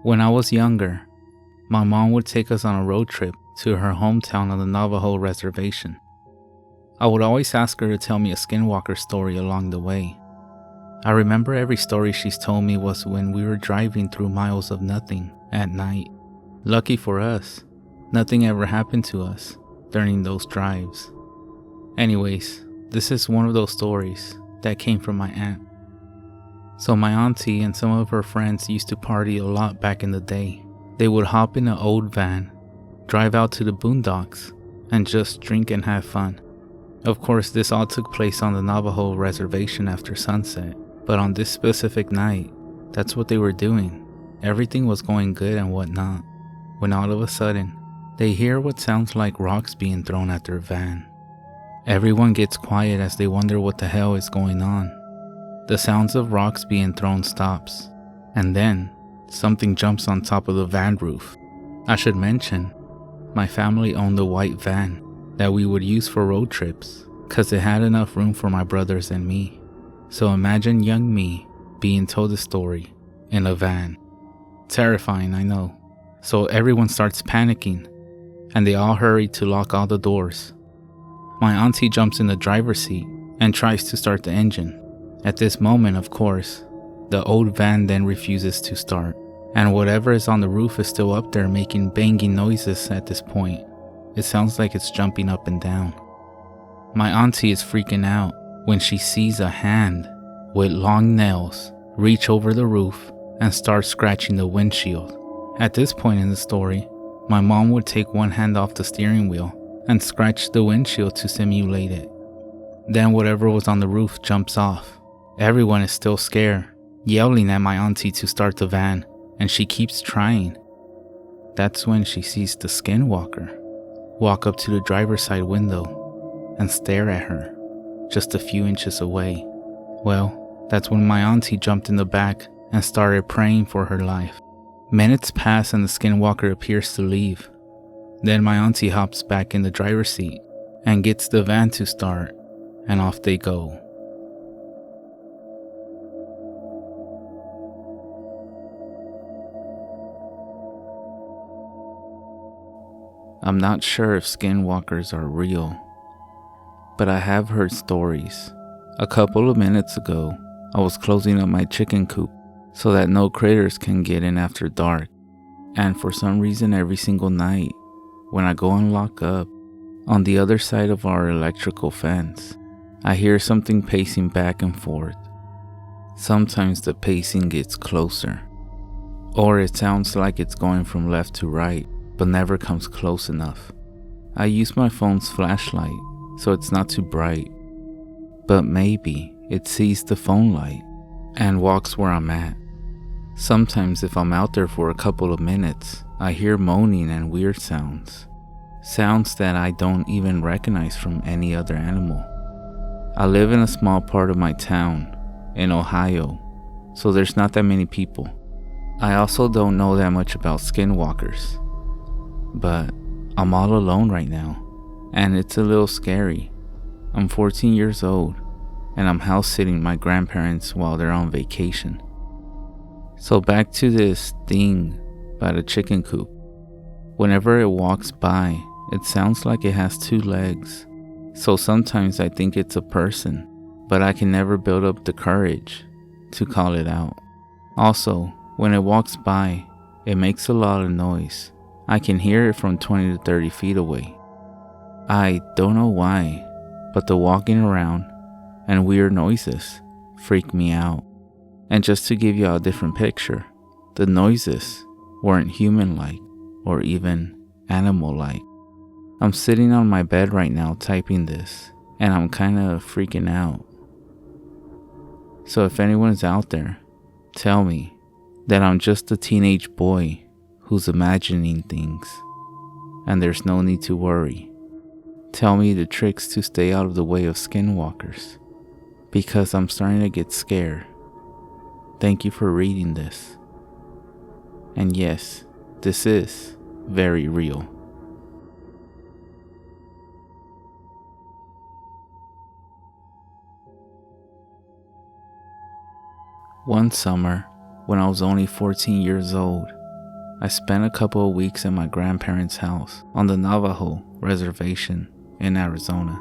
When I was younger, my mom would take us on a road trip to her hometown on the Navajo reservation. I would always ask her to tell me a skinwalker story along the way. I remember every story she's told me was when we were driving through miles of nothing at night. Lucky for us, nothing ever happened to us during those drives. Anyways, this is one of those stories that came from my aunt. So my auntie and some of her friends used to party a lot back in the day. They would hop in an old van, drive out to the boondocks, and just drink and have fun. Of course, this all took place on the Navajo reservation after sunset, but on this specific night, that's what they were doing. Everything was going good and whatnot, when all of a sudden, they hear what sounds like rocks being thrown at their van. Everyone gets quiet as they wonder what the hell is going on. The sounds of rocks being thrown stops, and then something jumps on top of the van roof. I should mention, my family owned a white van that we would use for road trips because it had enough room for my brothers and me. So imagine young me being told the story in a van. Terrifying, I know. So everyone starts panicking and they all hurry to lock all the doors. My auntie jumps in the driver's seat and tries to start the engine. At this moment, of course, the old van then refuses to start, and whatever is on the roof is still up there making banging noises at this point. It sounds like it's jumping up and down. My auntie is freaking out when she sees a hand with long nails reach over the roof and start scratching the windshield. At this point in the story, my mom would take one hand off the steering wheel and scratch the windshield to simulate it. Then whatever was on the roof jumps off. Everyone is still scared, yelling at my auntie to start the van, and she keeps trying. That's when she sees the skinwalker walk up to the driver's side window and stare at her, just a few inches away. Well, that's when my auntie jumped in the back and started praying for her life. Minutes pass and the skinwalker appears to leave. Then my auntie hops back in the driver's seat and gets the van to start, and off they go. I'm not sure if skinwalkers are real, but I have heard stories. A couple of minutes ago, I was closing up my chicken coop so that no critters can get in after dark. And for some reason, every single night, when I go and lock up, on the other side of our electrical fence, I hear something pacing back and forth. Sometimes the pacing gets closer, or it sounds like it's going from left to right, but never comes close enough. I use my phone's flashlight, so it's not too bright, but maybe it sees the phone light and walks where I'm at. Sometimes if I'm out there for a couple of minutes, I hear moaning and weird sounds. Sounds that I don't even recognize from any other animal. I live in a small part of my town, in Ohio, so there's not that many people. I also don't know that much about skinwalkers, but I'm all alone right now, and it's a little scary. I'm 14 years old, and I'm house sitting my grandparents while they're on vacation. So back to this thing by the chicken coop. Whenever it walks by, it sounds like it has two legs. So sometimes I think it's a person, but I can never build up the courage to call it out. Also, when it walks by, it makes a lot of noise. I can hear it from 20 to 30 feet away. I don't know why, but the walking around and weird noises freak me out. And just to give you a different picture, the noises weren't human-like or even animal-like. I'm sitting on my bed right now typing this, and I'm kinda freaking out. So if anyone's out there, tell me that I'm just a teenage boy who's imagining things, and there's no need to worry. Tell me the tricks to stay out of the way of skinwalkers, because I'm starting to get scared. Thank you for reading this. And yes, this is very real. One summer, when I was only 14 years old, I spent a couple of weeks at my grandparents' house on the Navajo reservation in Arizona.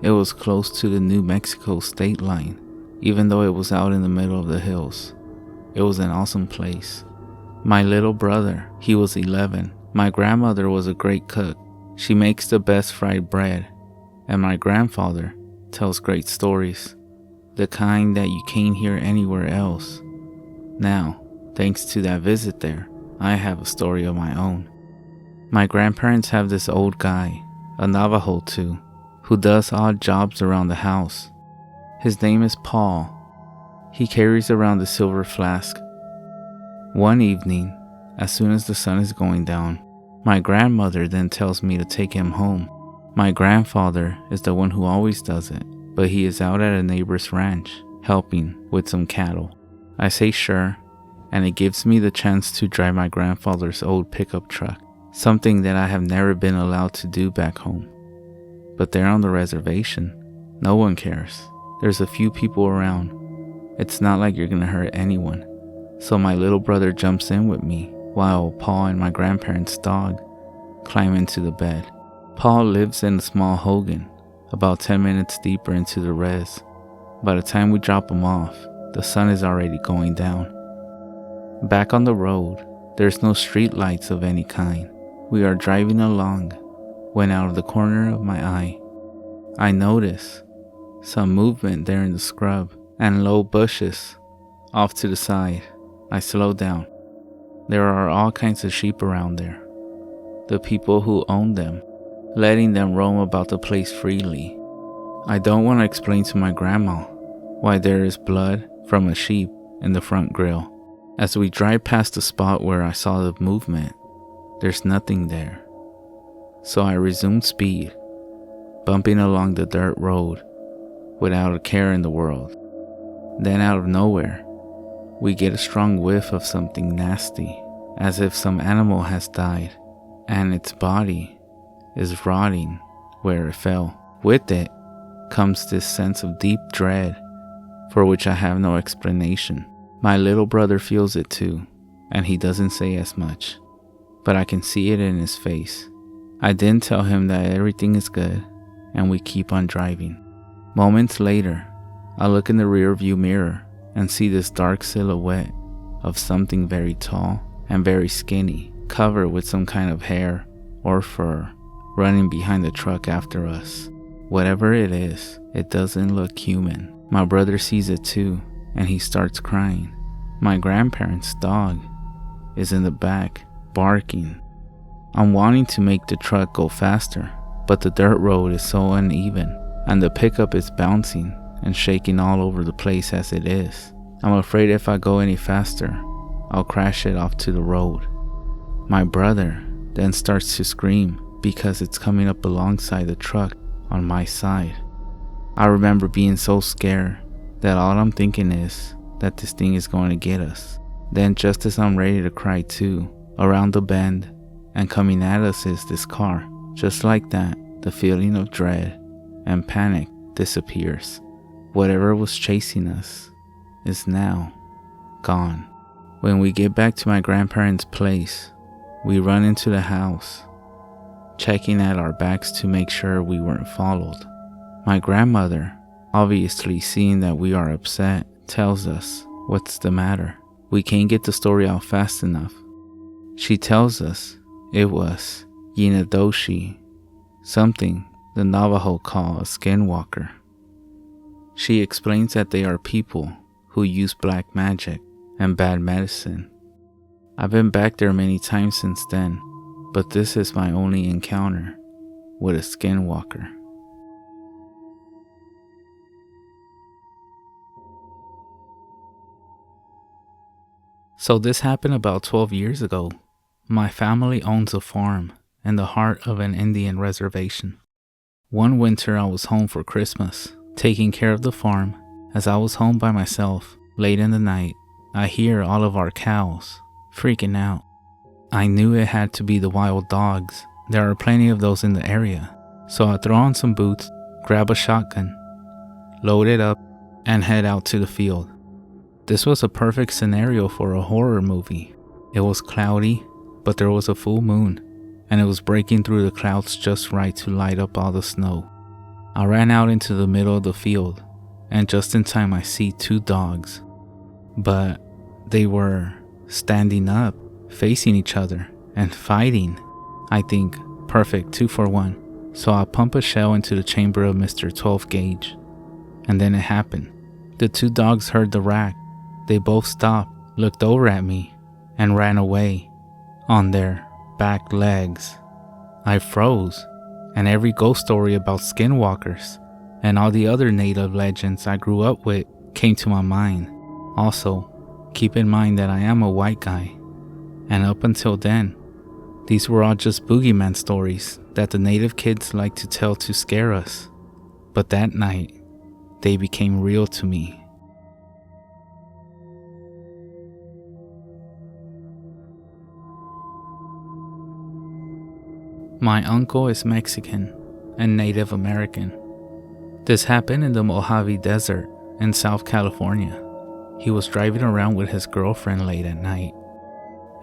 It was close to the New Mexico state line, even though it was out in the middle of the hills. It was an awesome place. My little brother, he was 11. My grandmother was a great cook. She makes the best fried bread. And my grandfather tells great stories, the kind that you can't hear anywhere else. Now, thanks to that visit there, I have a story of my own. My grandparents have this old guy, a Navajo too, who does odd jobs around the house. His name is Paul. He carries around a silver flask. One evening, as soon as the sun is going down, my grandmother then tells me to take him home. My grandfather is the one who always does it, but he is out at a neighbor's ranch, helping with some cattle. I say sure, and it gives me the chance to drive my grandfather's old pickup truck, something that I have never been allowed to do back home. But there on the reservation, no one cares. There's a few people around. It's not like you're gonna hurt anyone. So my little brother jumps in with me while Paul and my grandparents' dog climb into the bed. Paul lives in a small hogan, about 10 minutes deeper into the res. By the time we drop him off, the sun is already going down. Back on the road, there's no street lights of any kind. We are driving along when out of the corner of my eye, I notice some movement there in the scrub and low bushes off to the side. I slow down. There are all kinds of sheep around there. The people who own them, letting them roam about the place freely. I don't want to explain to my grandma why there is blood from a sheep in the front grill. As we drive past the spot where I saw the movement, there's nothing there. So I resume speed, bumping along the dirt road without a care in the world. Then out of nowhere, we get a strong whiff of something nasty, as if some animal has died and its body is rotting where it fell. With it comes this sense of deep dread for which I have no explanation. My little brother feels it too, and he doesn't say as much, but I can see it in his face. I then tell him that everything is good, and we keep on driving. Moments later, I look in the rear view mirror and see this dark silhouette of something very tall and very skinny, covered with some kind of hair or fur, running behind the truck after us. Whatever it is, it doesn't look human. My brother sees it too, and he starts crying. My grandparents' dog is in the back, barking. I'm wanting to make the truck go faster, but the dirt road is so uneven, and the pickup is bouncing and shaking all over the place as it is. I'm afraid if I go any faster, I'll crash it off to the road. My brother then starts to scream because it's coming up alongside the truck on my side. I remember being so scared that all I'm thinking is that this thing is going to get us. Then just as I'm ready to cry too, around the bend and coming at us is this car. Just like that, the feeling of dread and panic disappears. Whatever was chasing us is now gone. When we get back to my grandparents' place, we run into the house, checking at our backs to make sure we weren't followed. My grandmother, obviously seeing that we are upset, tells us what's the matter. We can't get the story out fast enough. She tells us it was yenaglooshi, something the Navajo call a skinwalker. She explains that they are people who use black magic and bad medicine. I've been back there many times since then, but this is my only encounter with a skinwalker. So this happened about 12 years ago. My family owns a farm in the heart of an Indian reservation. One winter I was home for Christmas, taking care of the farm. As I was home by myself, late in the night, I hear all of our cows freaking out. I knew it had to be the wild dogs. There are plenty of those in the area. So I throw on some boots, grab a shotgun, load it up, and head out to the field. This was a perfect scenario for a horror movie. It was cloudy, but there was a full moon, and it was breaking through the clouds just right to light up all the snow. I ran out into the middle of the field, and just in time I see 2 dogs. But they were standing up, facing each other, and fighting. I think, perfect, 2 for 1. So I pump a shell into the chamber of Mr. 12 gauge. And then it happened. The 2 dogs heard the rack. They both stopped, looked over at me, and ran away on their back legs. I froze, and every ghost story about skinwalkers and all the other native legends I grew up with came to my mind. Also, keep in mind that I am a white guy, and up until then, these were all just boogeyman stories that the native kids like to tell to scare us. But that night, they became real to me. My uncle is Mexican and Native American. This happened in the Mojave Desert in South California. He was driving around with his girlfriend late at night,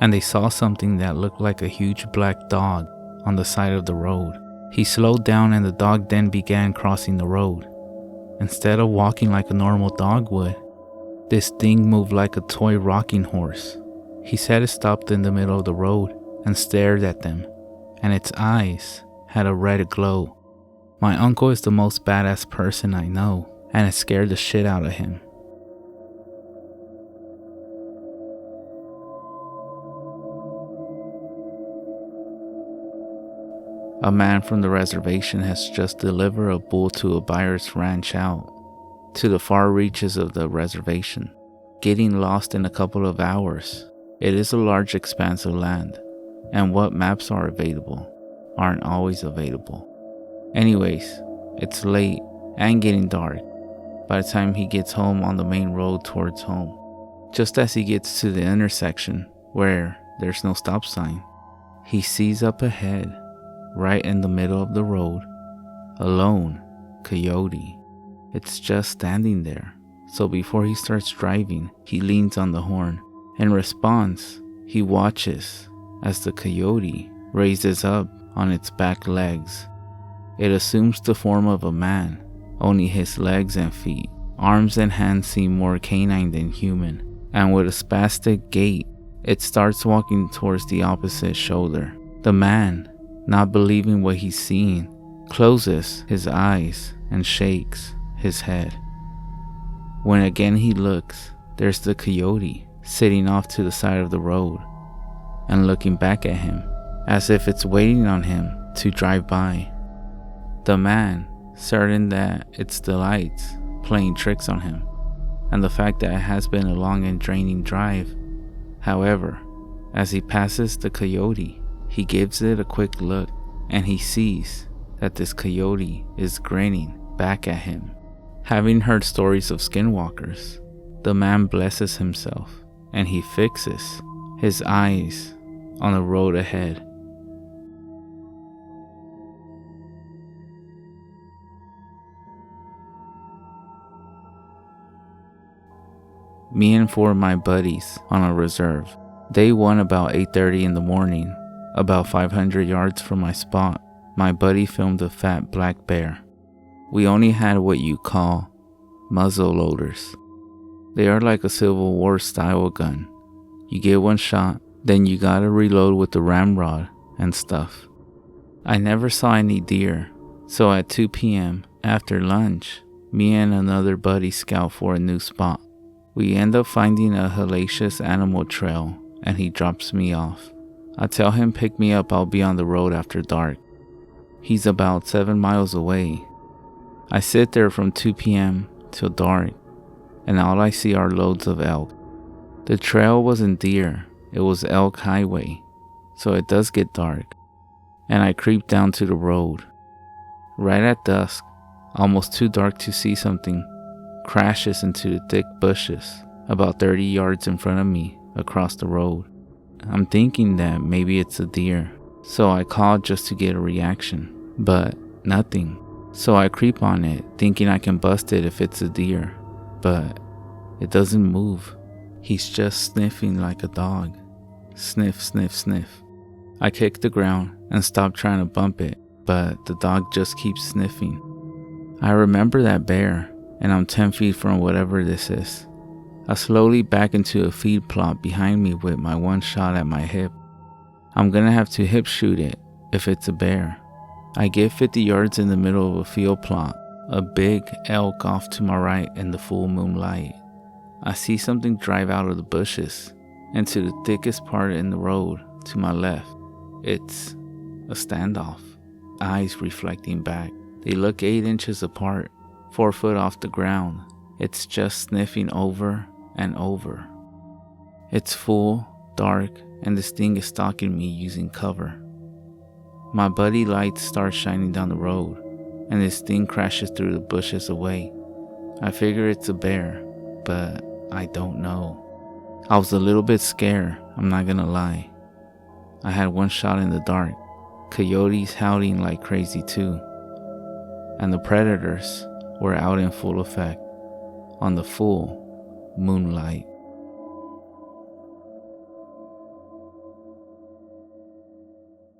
and they saw something that looked like a huge black dog on the side of the road. He slowed down and the dog then began crossing the road. Instead of walking like a normal dog would, this thing moved like a toy rocking horse. He said it stopped in the middle of the road and stared at them, and its eyes had a red glow. My uncle is the most badass person I know, and it scared the shit out of him. A man from the reservation has just delivered a bull to a buyer's ranch out to the far reaches of the reservation, getting lost in a couple of hours. It is a large expanse of land, and what maps are available aren't always available. Anyways, it's late and getting dark by the time he gets home on the main road towards home. Just as he gets to the intersection where there's no stop sign, he sees up ahead, right in the middle of the road, a lone coyote. It's just standing there. So before he starts driving, he leans on the horn. In response, he watches as the coyote raises up on its back legs. It assumes the form of a man, only his legs and feet. Arms and hands seem more canine than human, and with a spastic gait, it starts walking towards the opposite shoulder. The man, not believing what he's seeing, closes his eyes and shakes his head. When again he looks, there's the coyote sitting off to the side of the road and looking back at him as if it's waiting on him to drive by. The man, certain that it's the lights playing tricks on him and the fact that it has been a long and draining drive. However, as he passes the coyote, he gives it a quick look and he sees that this coyote is grinning back at him. Having heard stories of skinwalkers, the man blesses himself and he fixes his eyes on the road ahead. Me and 4 of my buddies on a reserve. Day 1 about 8:30 in the morning, about 500 yards from my spot, my buddy filmed a fat black bear. We only had what you call muzzle loaders. They are like a Civil War style gun. You get one shot, then you gotta reload with the ramrod and stuff. I never saw any deer, so at 2 p.m. after lunch, me and another buddy scout for a new spot. We end up finding a hellacious animal trail and he drops me off. I tell him pick me up, I'll be on the road after dark. He's about 7 miles away. I sit there from 2 p.m. till dark, and all I see are loads of elk. The trail wasn't deer, it was elk highway, so it does get dark, and I creep down to the road. Right at dusk, almost too dark to see something, crashes into the thick bushes about 30 yards in front of me across the road. I'm thinking that maybe it's a deer, so I call just to get a reaction, but nothing. So I creep on it, thinking I can bust it if it's a deer, but it doesn't move. He's just sniffing like a dog. Sniff, sniff, sniff. I kick the ground and stop trying to bump it, but the dog just keeps sniffing. I remember that bear, and I'm 10 feet from whatever this is. I slowly back into a feed plot behind me with my one shot at my hip. I'm gonna have to hip shoot it if it's a bear. I get 50 yards in the middle of a field plot, a big elk off to my right in the full moonlight. I see something drive out of the bushes into the thickest part in the road to my left. It's a standoff, eyes reflecting back. They look 8 inches apart, 4 foot off the ground. It's just sniffing over and over. It's full, dark, and this thing is stalking me using cover. My buddy lights start shining down the road, and this thing crashes through the bushes away. I figure it's a bear, but I don't know. I was a little bit scared, I'm not gonna lie. I had one shot in the dark, coyotes howling like crazy too, and the predators were out in full effect on the full moonlight.